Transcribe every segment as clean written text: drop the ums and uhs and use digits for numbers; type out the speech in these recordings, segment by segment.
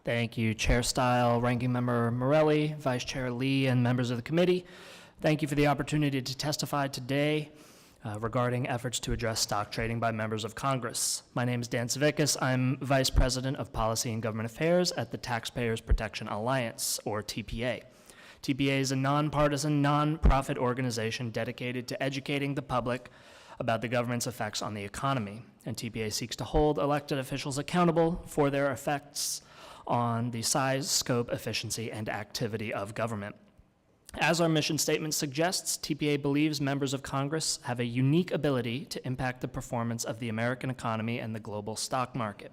Thank you, Chair Stile, Ranking Member Morelli, Vice Chair Lee, and members of the committee. Thank you for the opportunity to testify today regarding efforts to address stock trading by members of Congress. My name is Dan Savickas. I'm Vice President of Policy and Government Affairs at the Taxpayers Protection Alliance, or TPA. TPA is a nonpartisan, nonprofit organization dedicated to educating the public about the government's effects on the economy, and TPA seeks to hold elected officials accountable for their effects on the size, scope, efficiency, and activity of government. As our mission statement suggests, TPA believes members of Congress have a unique ability to impact the performance of the American economy and the global stock market.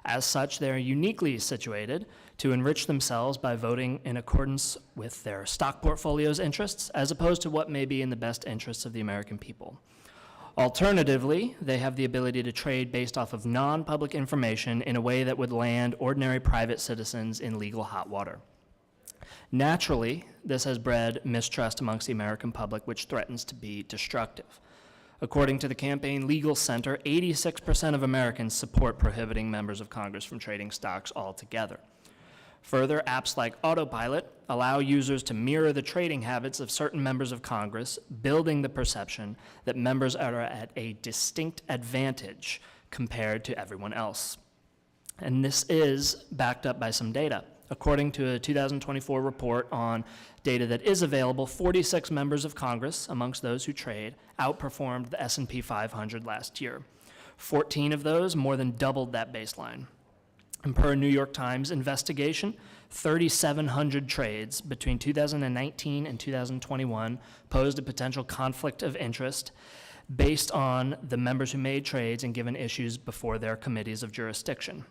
As such, they are uniquely situated to enrich themselves by voting in accordance with their stock portfolio's interests, as opposed to what may be in the best interests of the American people. Alternatively, they have the ability to trade based off of non-public information in a way that would land ordinary private citizens in legal hot water. Naturally, this has bred mistrust amongst the American public, which threatens to be destructive. According to the Campaign Legal Center, 86% of Americans support prohibiting members of Congress from trading stocks altogether. Further, apps like Autopilot allow users to mirror the trading habits of certain members of Congress, building the perception that members are at a distinct advantage compared to everyone else. And this is backed up by some data. According to a 2024 report on data that is available, 46 members of Congress, amongst those who trade, outperformed the S&P 500 last year. 14 of those more than doubled that baseline. And per a New York Times investigation, 3,700 trades between 2019 and 2021 posed a potential conflict of interest based on the members who made trades and given issues before their committees of jurisdiction.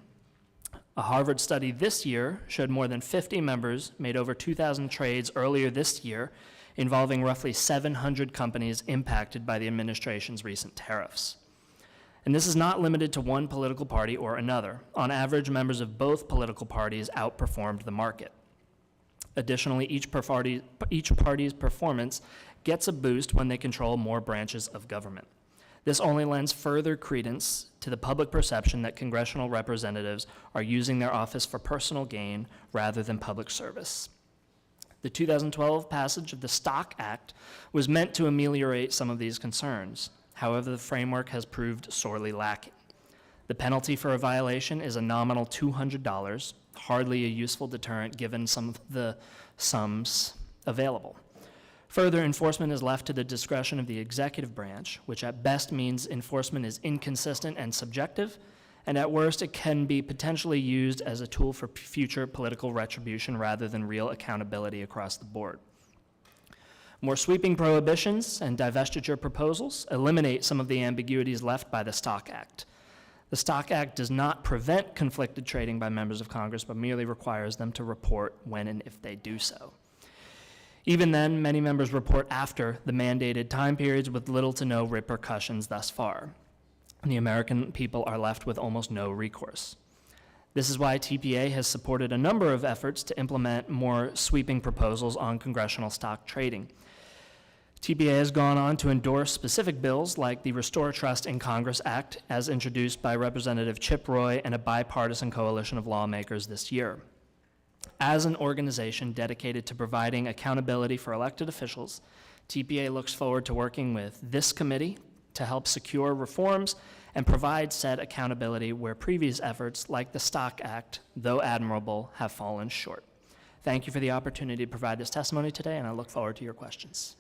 A Harvard study this year showed more than 50 members made over 2,000 trades earlier this year, involving roughly 700 companies impacted by the administration's recent tariffs. And this is not limited to one political party or another. On average, members of both political parties outperformed the market. Additionally, each party's performance gets a boost when they control more branches of government. This only lends further credence to the public perception that congressional representatives are using their office for personal gain rather than public service. The 2012 passage of the Stock Act was meant to ameliorate some of these concerns. However, the framework has proved sorely lacking. The penalty for a violation is a nominal $200, hardly a useful deterrent given some of the sums available. Further, enforcement is left to the discretion of the executive branch, which at best means enforcement is inconsistent and subjective, and at worst it can be potentially used as a tool for future political retribution rather than real accountability across the board. More sweeping prohibitions and divestiture proposals eliminate some of the ambiguities left by the Stock Act. The Stock Act does not prevent conflicted trading by members of Congress, but merely requires them to report when and if they do so. Even then, many members report after the mandated time periods with little to no repercussions thus far. The American people are left with almost no recourse. This is why TPA has supported a number of efforts to implement more sweeping proposals on congressional stock trading. TPA has gone on to endorse specific bills like the Restore Trust in Congress Act, as introduced by Representative Chip Roy and a bipartisan coalition of lawmakers this year. As an organization dedicated to providing accountability for elected officials, TPA looks forward to working with this committee to help secure reforms and provide said accountability where previous efforts like the Stock Act, though admirable, have fallen short. Thank you for the opportunity to provide this testimony today, and I look forward to your questions.